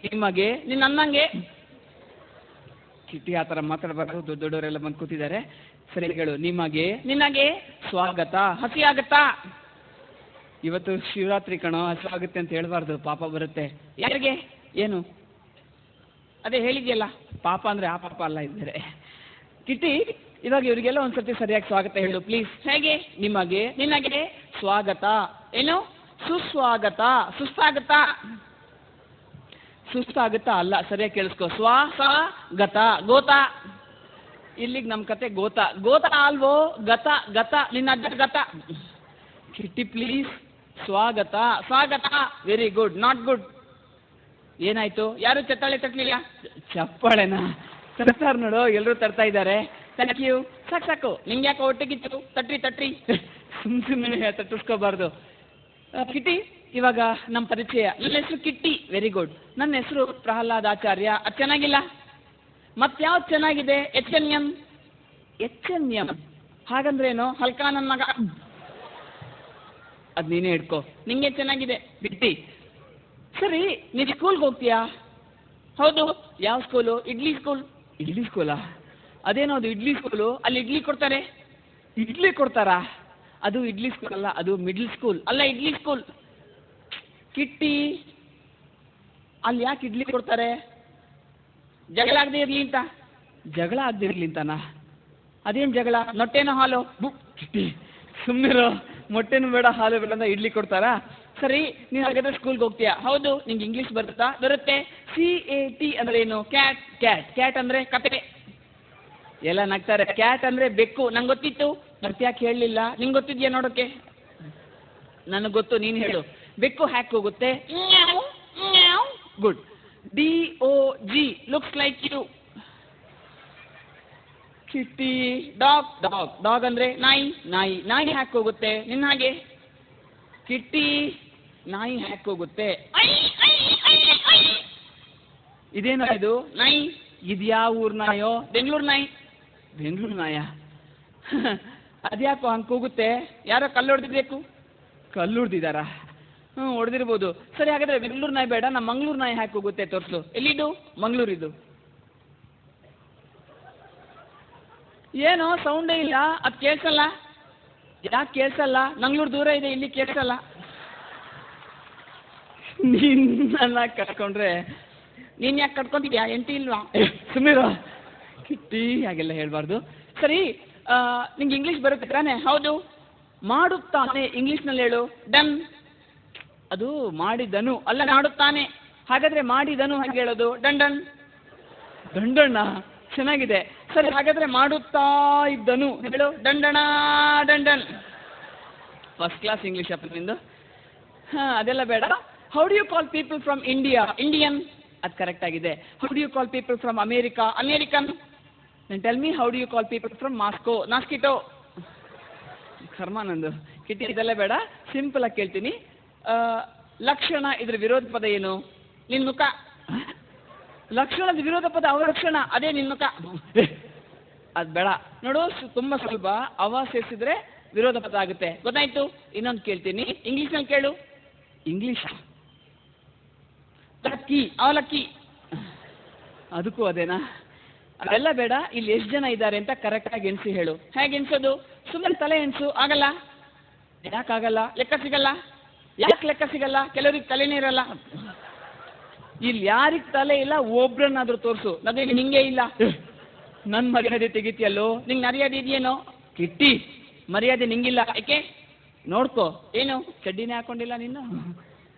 ನಿಮಗೆ ನೀನು ನನ್ನಂಗೆ. ಕಿಟ್ಟಿ ಆ ಥರ ಮಾತಾಡಬಾರ್ದು, ದೊಡ್ಡವರೆಲ್ಲ ಬಂದು ಕೂತಿದ್ದಾರೆ. ಸರಿ ಹೇಳು, ನಿಮಗೆ ನಿನಗೆ ಸ್ವಾಗತ. ಹಸಿ ಆಗತ್ತಾ? ಇವತ್ತು ಶಿವರಾತ್ರಿ ಕಣೋ, ಹಸಿವಾಗುತ್ತೆ ಅಂತ ಹೇಳ್ಬಾರ್ದು, ಪಾಪ ಬರುತ್ತೆ. ಯಾರಿಗೆ? ಏನು ಅದೇ ಹೇಳಿದ್ಯಲ್ಲ, ಪಾಪ ಅಂದರೆ ಆ ಪಾಪ ಅಲ್ಲ ಇದ್ದಾರೆ. ಕಿಟ್ಟಿ, ಇವಾಗ ಇವರಿಗೆಲ್ಲ ಒಂದ್ಸತಿ ಸರಿಯಾಗಿ ಸ್ವಾಗತ ಹೇಳು ಪ್ಲೀಸ್. ಹೇಗೆ? ನಿಮಗೆ ನಿನಗೆ ಸ್ವಾಗತ. ಏನು? ಸುಸ್ವಾಗತ. ಸುಸ್ತಾಗತ್ತಾ? ಸುಸ್ತಾಗುತ್ತಾ ಅಲ್ಲ, ಸರಿಯಾಗಿ ಕೇಳಿಸ್ಕೊ. ಗತ ಗೋತ. ಇಲ್ಲಿಗೆ ನಮ್ಮ ಕತೆ ಗೋತ. ಗೋತ ಅಲ್ವೋ, ಗತ. ಗತ ನಿನ್ನ ಅಜ್ಜ ಗತ. ಕಿಟ್ಟಿ ಪ್ಲೀಸ್. ಸ್ವಾಗತ. ಸ್ವಾಗತ. Very good. Not good. ಏನಾಯ್ತು? ಯಾರು ಚಪ್ಪಾಳೆ ತಟ್ಟಲಿಲ್ಲ? ಚಪ್ಪಾಳೆನಾ? ತರ್ತಾರೆ ನೋಡು, ಎಲ್ಲರೂ ತರ್ತಾ ಇದ್ದಾರೆ. Thank you. ಸಾಕು ಸಾಕು, ನಿಂಗೆ ಯಾಕೆ ಹೊಟ್ಟೆಗಿತ್ತು? ತಟ್ರಿ ತಟ್ರಿ. ಸುಮ್ಮನೆ ತಟ್ಟಿಸ್ಕೋಬಾರ್ದು. ಕಿಟ್ಟಿ, ಇವಾಗ ನಮ್ಮ ಪರಿಚಯ. ನನ್ನ ಹೆಸರು ಕಿಟ್ಟಿ. Very good. ನನ್ನ ಹೆಸರು ಪ್ರಹ್ಲಾದಾಚಾರ್ಯ. ಅದು ಚೆನ್ನಾಗಿಲ್ಲ? ಮತ್ಯಾವ್ದು ಚೆನ್ನಾಗಿದೆ? HNM. HNM ಹಾಗಂದ್ರೇನು? ಹಲ್ಕ ನನ್ನ ಮಗ. ಅದು ನೀನೇ ಇಟ್ಕೋ, ನಿಂಗೆ ಚೆನ್ನಾಗಿದೆ. ಕಿಟ್ಟಿ, ಸರಿ ನೀನು ಸ್ಕೂಲ್ಗೆ ಹೋಗ್ತೀಯಾ? ಹೌದು. ಯಾವ ಸ್ಕೂಲು? ಇಡ್ಲಿ ಸ್ಕೂಲ್. ಇಡ್ಲಿ ಸ್ಕೂಲಾ? ಅದೇನೋ ಅದು ಇಡ್ಲಿ ಸ್ಕೂಲು, ಅಲ್ಲಿ ಇಡ್ಲಿ ಕೊಡ್ತಾರೆ. ಇಡ್ಲಿ ಕೊಡ್ತಾರಾ? ಅದು ಇಡ್ಲಿ ಸ್ಕೂಲ್ ಅಲ್ಲ, ಅದು ಮಿಡ್ಲ್ ಸ್ಕೂಲ್. ಅಲ್ಲ, ಇಡ್ಲಿ ಸ್ಕೂಲ್. ಕಿಟ್ಟಿ, ಅಲ್ಲಿ ಯಾಕೆ ಇಡ್ಲಿ ಕೊಡ್ತಾರೆ? ಜಗಳ ಆಗದೆ ಇರಲಿ ಅಂತ. ಜಗಳ ಆಗದೆ ಇರಲಿ ಅಂತನಾ? ಅದೇನು ಜಗಳ? ಮೊಟ್ಟೆನೋ ಹಾಲು? ಕಿಟ್ಟಿ ಸುಮ್ಮನಿರೋ, ಮೊಟ್ಟೆನೂ ಬೇಡ ಹಾಲು ಬೇಡ ಅಂತ ಇಡ್ಲಿ ಕೊಡ್ತಾರಾ? ಸರಿ, ನೀನು ಹಾಗಾದ್ರೆ ಸ್ಕೂಲ್ಗೆ ಹೋಗ್ತೀಯಾ? ಹೌದು. ನಿಂಗೆ ಇಂಗ್ಲೀಷ್ ಬರುತ್ತಾ? ಬರುತ್ತೆ. CAT ಅಂದ್ರೆ ಏನು? ಕ್ಯಾಟ್. ಕ್ಯಾಟ್. ಕ್ಯಾಟ್ ಅಂದರೆ ಕತೆ. ಎಲ್ಲ ನಗ್ತಾರೆ. ಕ್ಯಾಟ್ ಅಂದರೆ ಬೆಕ್ಕು. ನಂಗೆ ಗೊತ್ತಿತ್ತು, ಮತ್ತೆ ಯಾಕೆ ಹೇಳಲಿಲ್ಲ? ನಿಂಗೆ ಗೊತ್ತಿದ್ಯಾ ನೋಡೋಕ್ಕೆ? ನನಗೆ ಗೊತ್ತು, ನೀನು ಹೇಳು. ಬೆಕ್ಕು ಹ್ಯಾಕ್ ಹೋಗುತ್ತೆ? Good. DOG looks like you. Kitty, dog. Dog. Dog ಅಂದರೆ ನಾಯಿ. ನಾಯಿ. ನಾಯಿ ಹ್ಯಾಕ್ ಹೋಗುತ್ತೆ? ನಿನ್ನ ಹಾಗೆ. ಕಿಟ್ಟಿ, ನಾಯಿ ಹ್ಯಾಕ್ ಹೋಗುತ್ತೆ? ಇದೇನೋ ಇದು? ನಾಯಿ. ಇದ್ಯಾವ ಊರ್ ನಾಯೋ? ಬೆಂಗಳೂರು ನಾಯಿ. ಬೆಂಗಳೂರು ನಾಯ? ಅದ್ಯಾಕೋ ಹಂಗೆ ಹೋಗುತ್ತೆ? ಯಾರೋ ಕಲ್ಲು ಹೊಡೆದಿರ್ಬೇಕು. ಕಲ್ಲು ಹೊಡೆದಿದ್ದಾರಾ? ಹೊಡೆದಿರ್ಬೋದು. ಸರಿ, ಹಾಗಾದ್ರೆ ಬೆಂಗಳೂರು ನಾಯಿ ಬೇಡ, ನಮ್ಮ ಮಂಗಳೂರು ನಾಯಿ ಹ್ಯಾಕ್ ಹೋಗುತ್ತೆ ತೋರಿಸು. ಎಲ್ಲಿದು? ಮಂಗಳೂರಿದು. ಏನೋ ಸೌಂಡೇ ಇಲ್ಲ, ಅದು ಕೇಳಿಸಲ್ಲ. ಯಾಕೆ ಕೇಳಿಸಲ್ಲ? ಮಂಗಳೂರು ದೂರ ಇದೆ, ಇಲ್ಲಿ ಕೇಳಿಸಲ್ಲ. ನಿನ್ನ ಕಟ್ಕೊಂಡ್ರೆ ನೀನು ಯಾಕೆ ಕಟ್ಕೊಂತಿದ್ಯಾ? ಎಂಟಿ ಇಲ್ವಾ? ಸುಮ್ಮೀರು. ಕಿಟ್ಟಿ, ಹಾಗೆಲ್ಲ ಹೇಳ್ಬಾರ್ದು. ಸರಿ, ನಿಂಗೆ ಇಂಗ್ಲೀಷ್ ಬರುತ್ತೆ ತಾನೆ? ಹೌದು. ಮಾಡುತ್ತಾನೆ ಇಂಗ್ಲೀಷ್ನಲ್ಲಿ ಹೇಳು. ಡನ್. ಅದು ಮಾಡಿದನು ಅಲ್ಲ, ಮಾಡುತ್ತಾನೆ. ಹಾಗಾದ್ರೆ ಮಾಡಿದನು ಹಾಗೆ ಹೇಳೋದು? ಡಂಡನ್. ದಂಡಣ್ಣ ಚೆನ್ನಾಗಿದೆ. ಸರಿ, ಹಾಗಾದ್ರೆ ಮಾಡುತ್ತಾ ಇದ್ದನು ಹೇಳು. ದಂಡಣ. ದಂಡನ್. ಫಸ್ಟ್ ಕ್ಲಾಸ್ ಇಂಗ್ಲೀಷ್ ಅಪ್ಪ ನಿಂದು. ಹಾಂ, ಅದೆಲ್ಲ ಬೇಡ. How do you call people from India? Indian. ಅದು ಕರೆಕ್ಟ್ ಆಗಿದೆ. How do you call people from America? American. Then tell me, how do you call people from Moscow? ನಾಸ್ಕಿಟೋ. ಕರ್ಮ ನಂದು. ಕಿಟ್ಟಿ, ಇದೆಲ್ಲ ಬೇಡ, ಸಿಂಪಲ್ ಆಗಿ ಕೇಳ್ತೀನಿ. ಲಕ್ಷಣ, ಇದ್ರ ವಿರೋಧ ಪದ ಏನು? ನಿನ್ನ ಮುಖ. ಲಕ್ಷಣದ ವಿರೋಧ ಪದ ಅವಲಕ್ಷಣ, ಅದೇ ನಿನ್ನ ಮುಖ. ಅದು ಬೇಡ ನೋಡು, ತುಂಬ ಸ್ವಲ್ಪ ಅವ ಸೇರಿಸಿದ್ರೆ ವಿರೋಧ ಪದ ಆಗುತ್ತೆ. ಗೊತ್ತಾಯ್ತು? ಇನ್ನೊಂದು ಕೇಳ್ತೀನಿ, ಇಂಗ್ಲೀಷ್ನಲ್ಲಿ ಕೇಳು. ಇಂಗ್ಲೀಷ್? ಲಕ್ಕಿ. ಅವಲಕ್ಕಿ. ಅದಕ್ಕೂ ಅದೇನಾ? ಅದೆಲ್ಲ ಬೇಡ. ಇಲ್ಲಿ ಎಷ್ಟು ಜನ ಇದ್ದಾರೆ ಅಂತ ಕರೆಕ್ಟಾಗಿ ಎಣಿಸಿ ಹೇಳು. ಹೇಗೆ ಎಣಿಸೋದು? ಸುಮ್ಮನೆ ತಲೆ ಎಣಿಸು. ಆಗಲ್ಲ? ಯಾಕಾಗಲ್ಲ? ಲೆಕ್ಕ ಸಿಗಲ್ಲ? ಯಾಕೆ ಲೆಕ್ಕ ಸಿಗಲ್ಲ? ಕೆಲವ್ರಿಗೆ ತಲೆನೇ ಇರಲ್ಲ. ಇಲ್ಲಿ ಯಾರಿಗೆ ತಲೆ ಇಲ್ಲ ಒಬ್ರನ್ನಾದ್ರೂ ತೋರಿಸು. ಅದೇ ನಿಂಗೆ ಇಲ್ಲ. ನನ್ನ ಮರ್ಯಾದೆ ತೆಗಿತೀಯಲ್ಲೋ? ನಿಂಗೆ ಮರ್ಯಾದೆ ಇದೆಯೇನೋ? ಕಿಟ್ಟಿ, ಮರ್ಯಾದೆ ನಿಂಗಿಲ್ಲ. ಯಾಕೆ? ನೋಡ್ಕೋ. ಏನು ಚಡ್ಡಿನೇ ಹಾಕೊಂಡಿಲ್ಲ ನೀನು?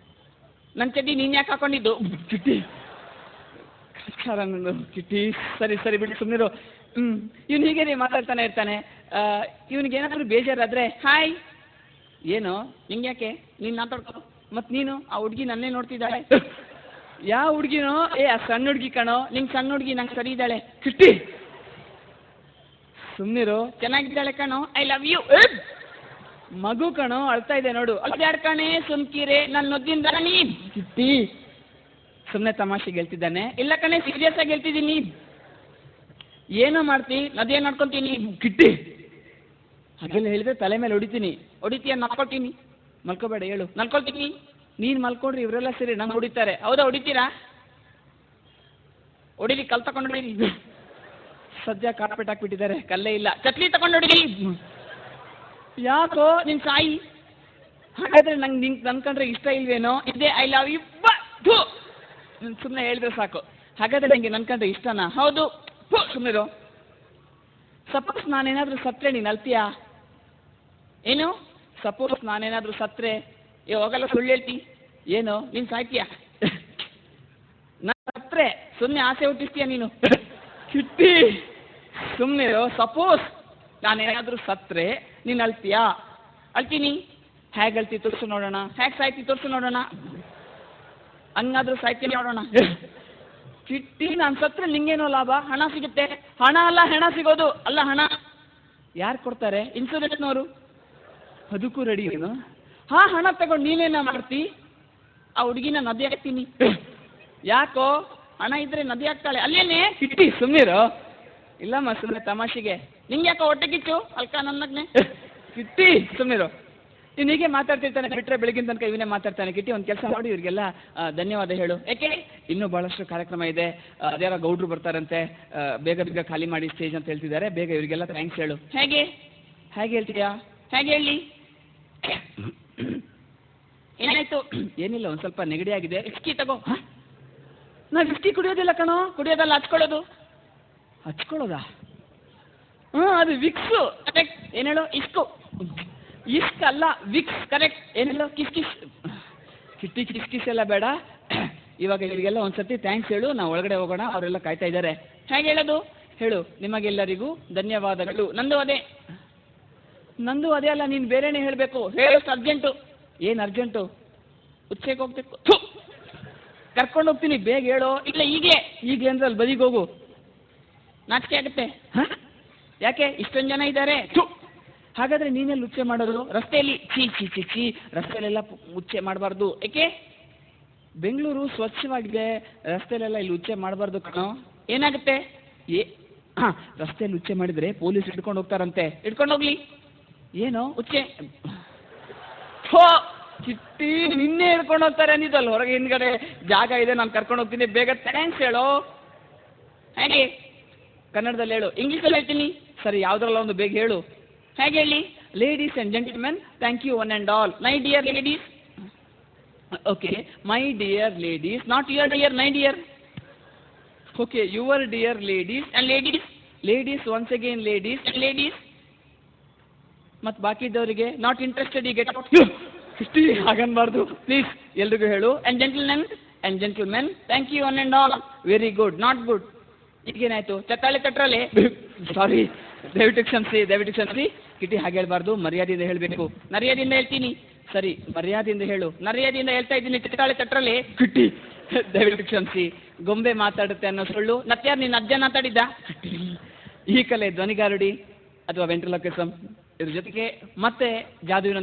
ನನ್ನ ಚಡ್ಡಿ ನೀನು ಯಾಕೆ ಹಾಕೊಂಡಿದ್ದು? ಕಿಟ್ಟಿ, ನಂದು. ಕಿಟ್ಟಿ, ಸರಿ ಸರಿ ಬಿಡಿ, ಸುಮ್ಮನಿರು. ಇವ್ನು ಹೀಗೆ ಮಾತಾಡ್ತಾನೆ ಇರ್ತಾನೆ. ಇವನಿಗೆ ಏನಾದರೂ ಬೇಜಾರಾದರೆ ಹಾಯ್. ಏನು ನಿಂಗೆ ಯಾಕೆ? ನೀನು ಮಾತಾಡ್ಕೊ. ಮತ್ತು ನೀನು ಆ ಹುಡುಗಿ ನನ್ನೇ ನೋಡ್ತಿದ್ದಾಳೆ. ಯಾವ ಹುಡುಗಿನೋ? ಆ ಸಣ್ಣ ಹುಡುಗಿ ಕಣೋ. ನಿಂಗೆ ಸಣ್ಣ ಹುಡುಗಿ, ನಂಗೆ ಸರಿ ಇದ್ದಾಳೆ. ಕಿಟ್ಟಿ, ಸುಮ್ಮನಿರು. ಚೆನ್ನಾಗಿದ್ದಾಳೆ ಕಣೋ. I love you. ಮಗು ಕಣೋ, ಅಳ್ತಾ ಇದೆ ನೋಡು. ಅಳ್ತಾಡ್ ಕಣೆ, ಸುಮ್ಕಿರೆ, ನನ್ನ ನೊದ್ದಿಂದ ನೀ. ಕಿಟ್ಟಿ, ಸುಮ್ಮನೆ ತಮಾಷೆಗೆ ಹೇಳ್ತಿದ್ದಾನೆ. ಇಲ್ಲ ಕಣೆ, ಸೀರಿಯಸ್ ಆಗಿ ಹೇಳ್ತಿದ್ದೀನಿ. ಏನೋ ಮಾಡ್ತಿ? ನದೇನು ಮಾಡ್ಕೊತೀನಿ. ಕಿಟ್ಟಿ, ಹಾಗೆಲ್ಲ ಹೇಳಿದ್ರೆ ತಲೆ ಮೇಲೆ ಹೊಡಿತೀನಿ. ಹೊಡಿತೀಯ? ಮಲ್ಕೊಳ್ತೀನಿ. ಮಲ್ಕೋಬೇಡ, ಹೇಳು. ಮಲ್ಕೊಳ್ತೀನಿ. ನೀನು ಮಲ್ಕೊಂಡ್ರೆ ಇವರೆಲ್ಲ ಸೇರಿ ನಂಗೆ ಹೊಡಿತಾರೆ. ಹೌದಾ? ಹೊಡಿತೀರಾ? ಹೊಡಿಲಿ, ಕಲ್ ತಗೊಂಡು ಹೊಡೀರಿ. ಸದ್ಯ ಕಾರ್ಪೆಟ್ ಹಾಕ್ಬಿಟ್ಟಿದ್ದಾರೆ, ಕಲ್ಲೇ ಇಲ್ಲ. ಚಟ್ಲಿ ತಗೊಂಡು ಹೊಡೀರಿ. ಯಾಕೋ ನಿನ್ ಸಾಯಿ? ಹಾಗಾದ್ರೆ ನಂಗೆ ನಿಂಗೆ ನನ್ಕಂಡ್ರೆ ಇಷ್ಟ ಇಲ್ವೇನೋ? ಇದೇ ಐ ಲವ್ ಯು ಸುಮ್ಮನೆ ಹೇಳಿದ್ರೆ ಸಾಕು. ಹಾಗಾದ್ರೆ ನಂಗೆ ನನ್ಕಂಡ್ರೆ ಇಷ್ಟನಾ? ಹೌದು. ಸುಮ್ಮನಿರು. ಸಪೋಸ್ ನಾನೇನಾದ್ರೂ ಸತ್ರೆ ನೀನು ಅಲ್ತೀಯಾ? ಏನು? ಸಪೋಸ್ ನಾನೇನಾದ್ರೂ ಸತ್ರೆ ಹೋಗಲ್ಲ, ಸುಳ್ಳು ಹೇಳ್ತಿ. ಏನು ನೀನು ಸಾಯ್ತೀಯಾ? ನಾನು ಸತ್ರೆ ಸುಮ್ಮನೆ ಆಸೆ ಹುಟ್ಟಿಸ್ತೀಯ ನೀನು? ಕಿಟ್ಟಿ ಸುಮ್ಮನಿರು. ಸಪೋಸ್ ನಾನೇನಾದ್ರೂ ಸತ್ರೆ ನೀನು ಅಳ್ತೀಯಾ? ಅಳ್ತೀನಿ. ಹೇಗೆ ಅಳ್ತಿ ತೋರಿಸು ನೋಡೋಣ. ಹೇಗೆ ಸಾಯ್ತಿ ತೋರಿಸು ನೋಡೋಣ. ಹಂಗಾದ್ರೂ ಸಾಯ್ತೀನಿ ನೋಡೋಣ. ಕಿಟ್ಟಿ, ನಾನು ಸತ್ರೆ ನಿಂಗೇನೋ ಲಾಭ? ಹಣ ಸಿಗುತ್ತೆ. ಹಣ ಅಲ್ಲ, ಹೆಣ ಸಿಗೋದು. ಅಲ್ಲ, ಹಣ ಯಾರು ಕೊಡ್ತಾರೆ? ಇನ್ಸೂರೆನ್ಸ್ನವರು. ಅದಕ್ಕೂ ರೆಡಿ ಏನು? ಹಾ, ಹಣ ತಗೊಂಡು ನೀನೇನ ಮಾಡ್ತಿ? ಆ ಹುಡುಗಿನ ನದಿ ಹಾಕ್ತೀನಿ. ಯಾಕೋ? ಹಣ ಇದ್ರೆ ನದಿ ಹಾಕ್ತಾಳೆ. ಅಲ್ಲೇನೆ. ಕಿಟ್ಟಿ ಸುಮ್ಮನಿರು. ಇಲ್ಲಮ್ಮ, ಸುಮ್ಮನೆ ತಮಾಷೆಗೆ. ನಿಂಗೆ ಯಾಕೋ ಹೊಟ್ಟೆ ಕಿಚ್ಚು ಅಲ್ಕ ನನ್ನಗ್ನೆ? ಕಿಟ್ಟಿ ಸುಮ್ಮನಿರು. ನೀನು ಹೀಗೆ ಮಾತಾಡ್ತಿರ್ತಾನೆ ಬಿಟ್ಟರೆ ಬೆಳಗಿನ ತನಕ ಇವನೇ ಮಾತಾಡ್ತಾನೆ. ಕಿಟ್ಟಿ, ಒಂದು ಕೆಲಸ ಮಾಡಿ, ಇವರಿಗೆಲ್ಲ ಧನ್ಯವಾದ ಹೇಳು. ಯಾಕೆ? ಇನ್ನೂ ಭಾಳಷ್ಟು ಕಾರ್ಯಕ್ರಮ ಇದೆ. ಅದ್ಯಾರೋ ಗೌಡ್ರು ಬರ್ತಾರಂತೆ, ಬೇಗ ಬೇಗ ಖಾಲಿ ಮಾಡಿ ಸ್ಟೇಜ್ ಅಂತ ಹೇಳ್ತಿದ್ದಾರೆ. ಬೇಗ ಇವರಿಗೆಲ್ಲ ಥ್ಯಾಂಕ್ಸ್ ಹೇಳು. ಹೇಗೆ ಹೇಗೆ ಹೇಳ್ತೀಯಾ? ಹೇಗೆ ಹೇಳಿ? ಏನಾಯ್ತು? ಏನಿಲ್ಲ, ಒಂದು ಸ್ವಲ್ಪ ನೆಗಡಿ ಆಗಿದೆ. ವಿಸ್ಕಿ ತಗೋ. ನಾ ವಿಸ್ಕಿ ಕುಡಿಯೋದಿಲ್ಲ ಕಣೋ. ಕುಡಿಯೋದಲ್ಲ, ಹಚ್ಕೊಳ್ಳೋದು. ಹಚ್ಕೊಳ್ಳೋದಾ? ಅದು ವಿಕ್ಸು. ಕರೆಕ್ಟ್. ಏನು ಹೇಳು? ಇಸ್ಕು. ಇಸ್ಕ್ ಅಲ್ಲ, ವಿಕ್ಸ್. ಕರೆಕ್ಟ್. ಏನಿಲ್ಲ, kiss kiss. Kitty, kiss kiss ಎಲ್ಲ ಬೇಡ. ಇವಾಗ ಇವರಿಗೆಲ್ಲ ಒಂದ್ಸತಿ ಥ್ಯಾಂಕ್ಸ್ ಹೇಳು. ನಾವು ಒಳಗಡೆ ಹೋಗೋಣ, ಅವರೆಲ್ಲ ಕಾಯ್ತಾ ಇದ್ದಾರೆ. ಹೇಗೆ ಹೇಳೋದು? ಹೇಳು. ನಿಮಗೆಲ್ಲರಿಗೂ ಧನ್ಯವಾದಗಳು. ನಂದು ಅದೇ. ನಂದು ಅದೇ ಅಲ್ಲ, ನೀನು ಬೇರೆನೇ ಹೇಳಬೇಕು. ಹೇಳಷ್ಟು ಅರ್ಜೆಂಟು. ಏನು ಅರ್ಜೆಂಟು? ಉಚ್ಚೆಗೆ ಹೋಗ್ಬೇಕು. ಕರ್ಕೊಂಡು ಹೋಗ್ತೀನಿ, ಬೇಗ ಹೇಳೋ. ಇಲ್ಲ, ಈಗಲೇ ಅಂದ್ರೆ ಅಲ್ಲಿ ಬದಿಗೆ ಹೋಗು. ನಾಚಿಕೆ ಆಗುತ್ತೆ. ಹಾಂ, ಯಾಕೆ? ಇಷ್ಟೊಂದು ಜನ ಇದ್ದಾರೆ. ಹಾಗಾದರೆ ನೀನೆಲ್ಲಿ ಉಚ್ಚೆ ಮಾಡೋದು? ರಸ್ತೆಯಲ್ಲಿ? ಚೀ ಚೀ ಚೀ ಚೀ, ರಸ್ತೆಯಲ್ಲೆಲ್ಲ ಉಚ್ಚೆ ಮಾಡಬಾರ್ದು. ಏಕೆ? ಬೆಂಗಳೂರು ಸ್ವಚ್ಛವಾಗಿದೆ, ರಸ್ತೆಯಲ್ಲೆಲ್ಲ ಇಲ್ಲಿ ಉಚ್ಚೆ ಮಾಡಬಾರ್ದು ಕಣೋ. ಏನಾಗುತ್ತೆ? ಹಾಂ, ರಸ್ತೆಯಲ್ಲಿ ಉಚ್ಚೆ ಮಾಡಿದರೆ ಪೊಲೀಸ್ ಹಿಡ್ಕೊಂಡು ಹೋಗ್ತಾರಂತೆ. ಹಿಡ್ಕೊಂಡು ಹೋಗ್ಲಿ. ಏನೋ ಉಚ್ಚೆ? ಹೋ ಕಿಟ್ಟಿ, ನಿನ್ನೆ ಹಿಡ್ಕೊಂಡು ಹೋಗ್ತಾರೆ ಅಂದಿದ್ದಲ್ಲ. ಹೊರಗೆ ಹಿಂದ್ಗಡೆ ಜಾಗ ಇದೆ, ನಾನು ಕರ್ಕೊಂಡು ಹೋಗ್ತೀನಿ. ಬೇಗ ಥ್ಯಾಂಕ್ಸ್ ಹೇಳೋ. ಹೇಗೆ? ಕನ್ನಡದಲ್ಲಿ ಹೇಳು. ಇಂಗ್ಲೀಷಲ್ಲಿ ಹೇಳ್ತೀನಿ. ಸರಿ, ಯಾವುದ್ರಲ್ಲ ಒಂದು ಬೇಗ ಹೇಳು. ಹೇಗೆ ಹೇಳಿ? Ladies and gentlemen, thank you one and all. My dear ladies. Okay, my dear ladies, not your dear, my dear. Okay, your dear ladies and ladies. Ladies once again, ladies and ladies. ಮತ್ತು ಬಾಕಿ ಇದ್ದವರಿಗೆ not interested, ಈ get out. ಇಷ್ಟು ಹಾಗನ್ಬಾರ್ದು please. ಎಲ್ರಿಗೂ ಹೇಳು. And gentlemen and gentlemen, thank you one and all. Very good, not good. ಈಗೇನಾಯಿತು? ಚಟ್ಟಾಳೆ ತಟ್ರಲ್ಲಿ. ಸಾರಿ, ದಯವಿಟ್ಟು ಕ್ಷಮಿಸಿ, ದಯವಿಟ್ಟು ಕ್ಷಮಿಸಿ. ಕಿಟ್ಟಿ, ಹಾಗೆ ಹೇಳ್ಬಾರ್ದು, ಮರ್ಯಾದೆಯಿಂದ ಹೇಳಬೇಕು. ಮರ್ಯಾದೆಯಿಂದ ಹೇಳ್ತೀನಿ. ಸರಿ, ಮರ್ಯಾದೆಯಿಂದ ಹೇಳು. ಮರ್ಯಾದೆಯಿಂದ ಹೇಳ್ತಾ ಇದ್ದೀನಿ. ಚಟ್ಟಾಳೆ ತಟ್ರಲ್ಲಿ. ಕಿಟ್ಟಿ, ದಯವಿಟ್ಟು ಕ್ಷಮಿಸಿ. ಗೊಂಬೆ ಮಾತಾಡುತ್ತೆ ಅನ್ನೋ ಸುಳ್ಳು. ನತ್ಯಾರು ನಿನ್ನ ಅಜ್ಜ ಮಾತಾಡಿದ್ದ? ಈ ಕಲೆ ಧ್ವನಿಗಾರುಡಿ ಅಥವಾ ವೆಂಟ್ರಲೋಕಿಸಮ್, ಇದ್ರ ಜೊತೆಗೆ ಮತ್ತೆ ಜಾದುವಿನೊಂದಿಗೆ